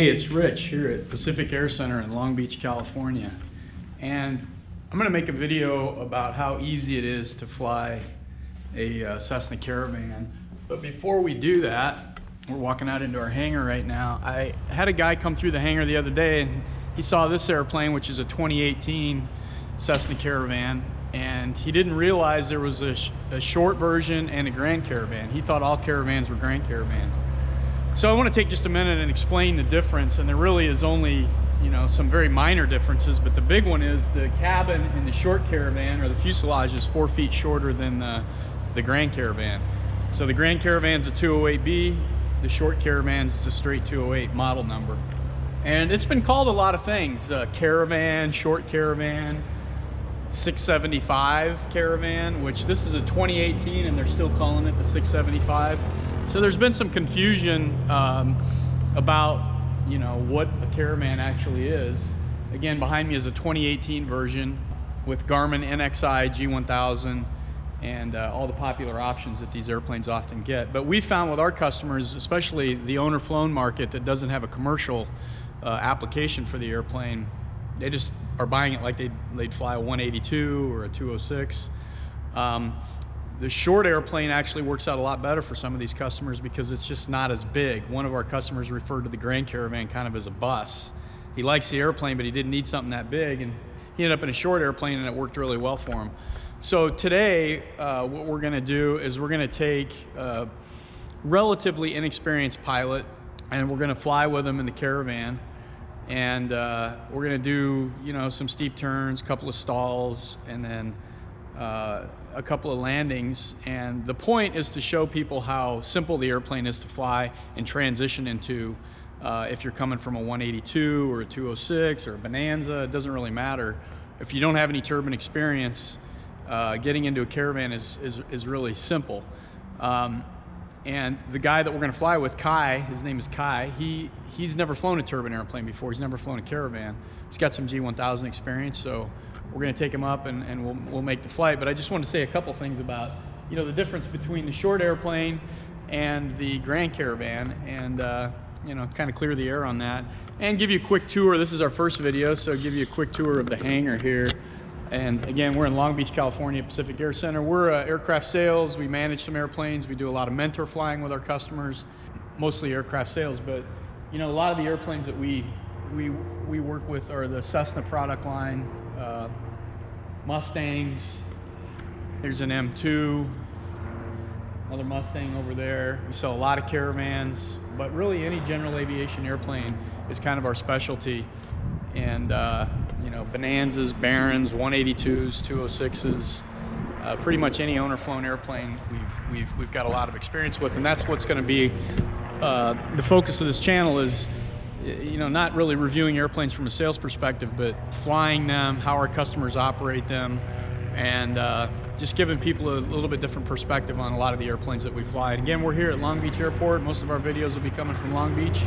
Hey, it's Rich here at Pacific Air Center in Long Beach, California. And I'm going to make a video about how easy it is to fly a Cessna Caravan. But before we do that, we're walking out into our hangar right now. I had a guy come through the hangar the other day and he saw this airplane, which is a 2018 Cessna Caravan, and he didn't realize there was a short version and a Grand Caravan. He thought all Caravans were Grand Caravans. So I want to take just a minute and explain the difference, and there really is only, some very minor differences, but the big one is the cabin in the short Caravan, or the fuselage, is 4 feet shorter than the Grand Caravan. So the Grand Caravan's a 208B, the short Caravan's a straight 208 model number. And it's been called a lot of things, Caravan, short Caravan, 675 Caravan, which this is a 2018 and they're still calling it the 675. So there's been some confusion about, what a Caravan actually is. Again, behind me is a 2018 version with Garmin NXI G1000 and all the popular options that these airplanes often get. But we found with our customers, especially the owner-flown market that doesn't have a commercial application for the airplane, they just are buying it like they'd fly a 182 or a 206. The short airplane actually works out a lot better for some of these customers because it's just not as big. One of our customers referred to the Grand Caravan kind of as a bus. He likes the airplane, but he didn't need something that big, and he ended up in a short airplane and it worked really well for him. So today, what we're gonna do is we're gonna take a relatively inexperienced pilot and we're gonna fly with him in the Caravan, and we're gonna do some steep turns, a couple of stalls, and then a couple of landings. And the point is to show people how simple the airplane is to fly and transition into. If you're coming from a 182 or a 206 or a Bonanza, it doesn't really matter. If you don't have any turbine experience, getting into a Caravan is really simple. And the guy that we're going to fly with, Kai, his name is Kai, he's never flown a turbine airplane before. He's never flown a Caravan. He's got some G1000 experience, so we're going to take him up and we'll make the flight. But I just want to say a couple things about the difference between the short airplane and the Grand Caravan, and kind of clear the air on that and give you a quick tour. This is our first video, so I'll give you a quick tour of the hangar here. And again, we're in Long Beach, California, Pacific Air Center. We're aircraft sales. We manage some airplanes. We do a lot of mentor flying with our customers, mostly aircraft sales. But a lot of the airplanes that we work with are the Cessna product line, Mustangs. There's an M2, another Mustang over there. We sell a lot of Caravans, but really any general aviation airplane is kind of our specialty. And Bonanzas, Barons, 182s, 206s, pretty much any owner-flown airplane we've got a lot of experience with. And that's what's going to be the focus of this channel is, not really reviewing airplanes from a sales perspective, but flying them, how our customers operate them, and just giving people a little bit different perspective on a lot of the airplanes that we fly. And again, we're here at Long Beach Airport. Most of our videos will be coming from Long Beach.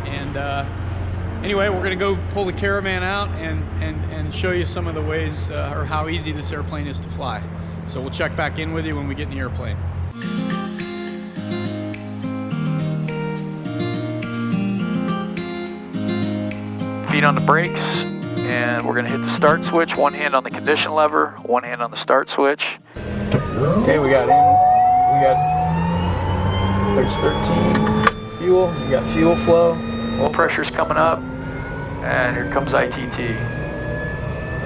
And anyway, we're going to go pull the Caravan out and show you some of the ways or how easy this airplane is to fly. So we'll check back in with you when we get in the airplane. Feet on the brakes, and we're going to hit the start switch. One hand on the condition lever, one hand on the start switch. Okay, there's 13 fuel. We got fuel flow. Oil pressure's coming up, and here comes ITT.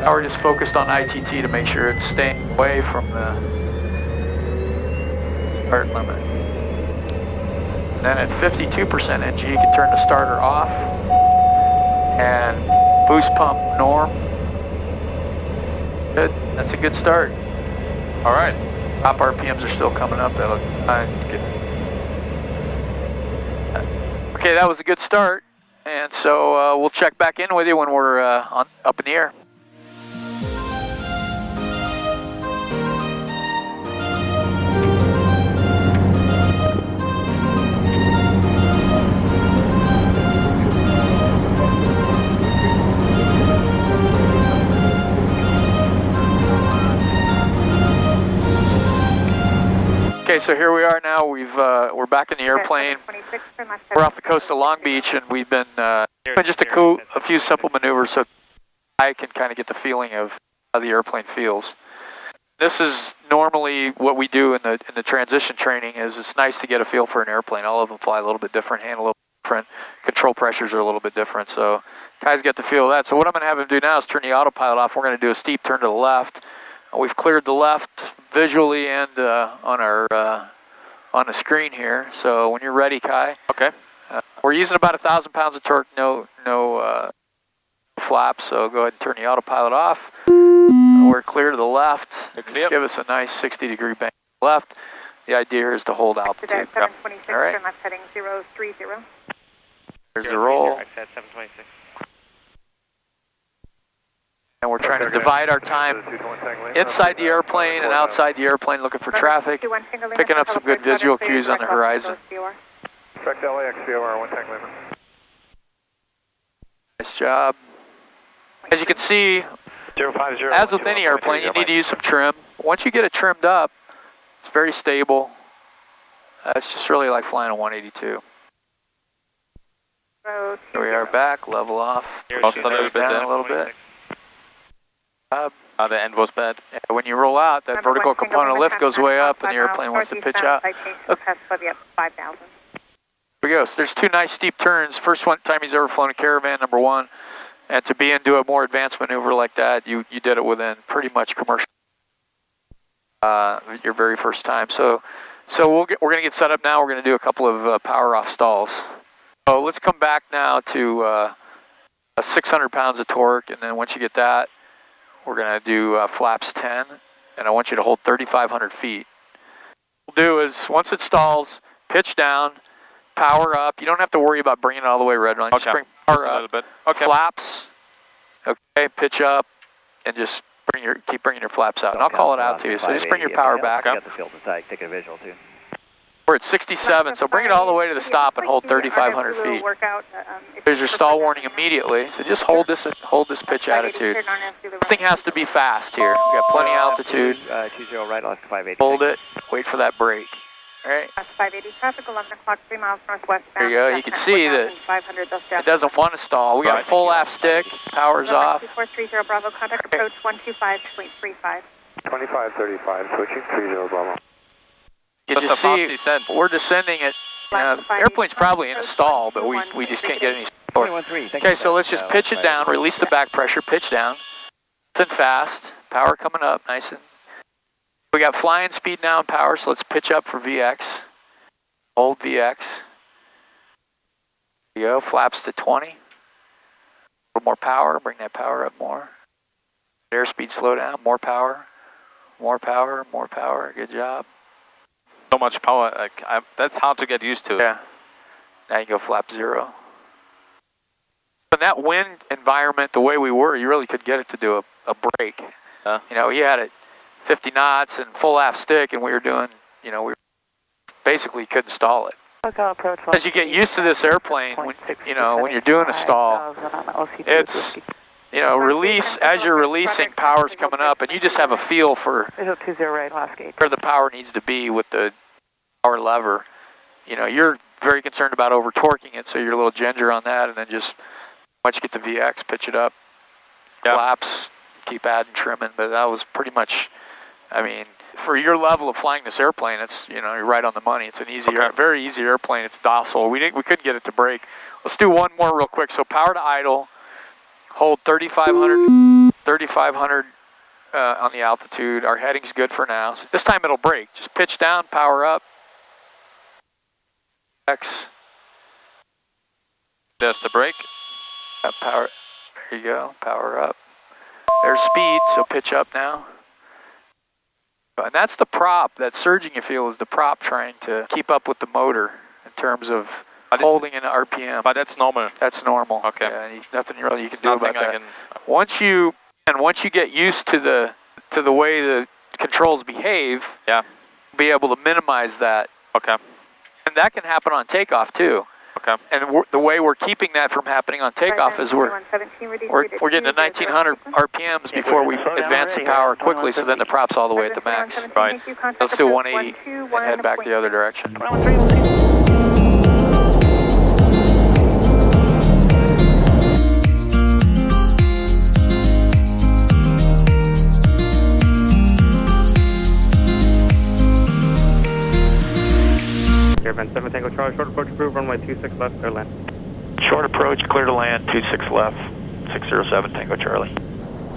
Now we're just focused on ITT to make sure it's staying away from the start limit. Then at 52% NG, you can turn the starter off and boost pump norm. Good, that's a good start. All right, top RPMs are still coming up. That'll get. Okay, that was a good start, and so we'll check back in with you when we're up in the air. Okay, so here we are now. We're back in the airplane. We're off the coast of Long Beach, and we've been doing just a few simple maneuvers so I can kind of get the feeling of how the airplane feels. This is normally what we do in the transition training. Is it's nice to get a feel for an airplane. All of them fly a little bit different, handle a little different, control pressures are a little bit different. So guys get the feel of that. So what I'm going to have him do now is turn the autopilot off. We're going to do a steep turn to the left. We've cleared the left visually and on the screen here. So when you're ready, Kai. Okay. We're using about 1,000 pounds of torque, no flaps. So go ahead and turn the autopilot off. We're clear to the left. Just give us a nice 60-degree bank to the left. The idea here is to hold altitude. All right. Turn left heading 030. There's the roll. I said 726. And we're trying to divide our time inside the airplane and outside the airplane, looking for traffic, picking up some good visual cues on the horizon. Nice job. As you can see, as with any airplane, you need to use some trim. Once you get it trimmed up, it's very stable. It's just really like flying a 182. Here we are back, level off. Also a little bit down a little bit. The end was bad. Yeah, when you roll out, that vertical component of lift goes way up and the airplane wants to pitch out. Okay. Here we go. So there's two nice steep turns. First time he's ever flown a Caravan, number one. And to be and do a more advanced maneuver like that, you did it within pretty much commercial your very first time. So we're going to get set up now. We're going to do a couple of power off stalls. So let's come back now to 600 pounds of torque, and then once you get that, we're going to do flaps 10, and I want you to hold 3,500 feet. What we'll do is, once it stalls, pitch down, power up. You don't have to worry about bringing it all the way red line. Just bring power up. A little bit. Okay. Flaps. Okay, pitch up, and just keep bringing your flaps out. And I'll call it out to you. So just bring your power back up. Take a visual too. We're at 67, so bring it all the way to the stop and hold 3,500 feet. There's your stall warning immediately, so just hold this pitch attitude. Everything has to be fast here. We got plenty of altitude. 20 right, left 580. Hold it, wait for that break. All right. 580 traffic, 11 o'clock, 3 miles northwest. There you go. You can see that it doesn't want to stall. We got full aft stick, power's off. 2430 Bravo, contact approach 125.35. 2535, switching 30 Bravo. You can just see we're descending at, airplane's probably in a stall, but we just can't get any torque. Okay, so let's just pitch it down, release the back pressure, pitch down. Nice and fast, power coming up, nice and. We got flying speed now and power, so let's pitch up for VX. Hold VX. There you go, flaps to 20. A little more power, bring that power up more. Airspeed slow down, more power, more power, more power, good job. So much power, that's hard to get used to. Yeah. Now you go flap 0. In that wind environment, the way we were, you really could get it to do a break. Yeah. You know, he had it 50 knots and full aft stick, and we were doing, we basically couldn't stall it. As you get used to this airplane, when you're doing a stall, it's, release, as you're releasing, power's coming up, and you just have a feel for where the power needs to be with the power lever. You're very concerned about over torquing it, so you're a little ginger on that, and then just once you get the VX, pitch it up, flaps, keep adding, trimming, but that was pretty much, for your level of flying this airplane, it's, you're right on the money. It's an easy, very easy airplane. It's docile. We couldn't get it to break. Let's do one more real quick. So power to idle, hold 3,500 on the altitude. Our heading's good for now. So this time it'll break. Just pitch down, power up. X. There's the brake. Power. There you go. Power up. There's speed, so pitch up now. And that's the prop, that surging you feel is the prop trying to keep up with the motor in terms of holding an RPM. But that's normal. That's normal. Okay. Yeah, nothing really you can do about that. Once you get used to the way the controls behave, be able to minimize that. Okay. And that can happen on takeoff too. Okay. And the way we're keeping that from happening on takeoff is we're getting to 1900 RPMs before we advance the power quickly, so then the prop's all the way at the max. Right. Let's do 180 and head back the other direction. Caravan 7 Tango Charlie, short approach approved, runway 26 left, clear land. Short approach, clear to land, 26 left, 607 Tango Charlie.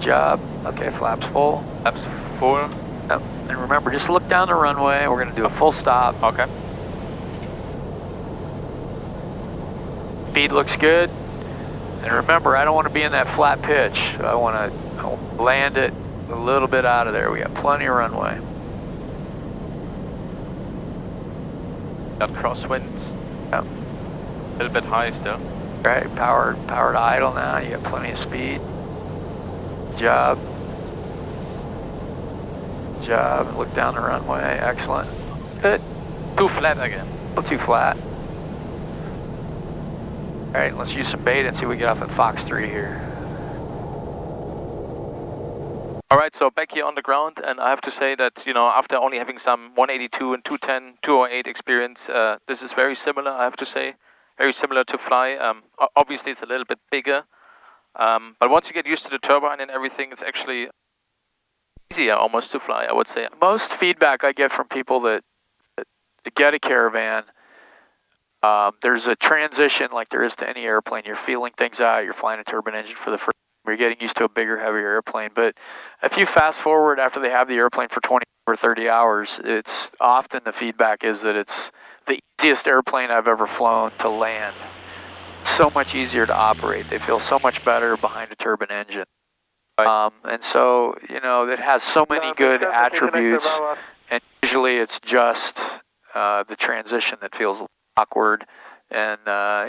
Job. Okay, flaps full. Flaps full. Yep. And remember, just look down the runway. We're going to do a full stop. Okay. Speed looks good. And remember, I don't want to be in that flat pitch. I want to land it a little bit out of there. We got plenty of runway. Got crosswinds. Yep. A little bit high still. Right, power to idle now. You got plenty of speed. Job. Look down the runway. Excellent. Good. Too flat again. A little too flat. All right, let's use some bait and see what we get off at Fox 3 here. All right, so back here on the ground, and I have to say that, you know, after only having some 182 and 210, 208 experience, this is very similar, I have to say. Very similar to Fly. Obviously, it's a little bit bigger. But once you get used to the turbine and everything, it's actually easier almost to fly, I would say. Most feedback I get from people that get a Caravan, there's a transition like there is to any airplane. You're feeling things out. You're flying a turbine engine for the first time. You're getting used to a bigger, heavier airplane. But if you fast forward after they have the airplane for 20 or 30 hours, it's often the feedback is that it's the easiest airplane I've ever flown to land. It's so much easier to operate. They feel so much better behind a turbine engine. And so, you know, it has so many good attributes, and usually it's just the transition that feels awkward and,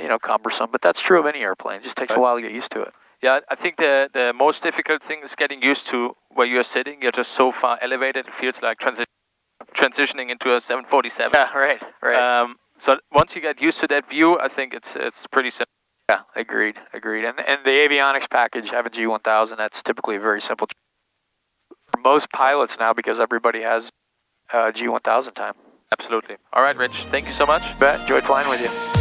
you know, cumbersome. But that's true of any airplane. It just takes a while to get used to it. Yeah, I think the most difficult thing is getting used to where you're sitting. You're just so far elevated, it feels like transitioning into a 747. Yeah, right. So once you get used to that view, I think it's pretty simple. Yeah, agreed. And the avionics package, having G1000, that's typically a very simple. For most pilots now, because everybody has G1000 time. Absolutely. All right, Rich, thank you so much. Bet. Enjoyed flying with you.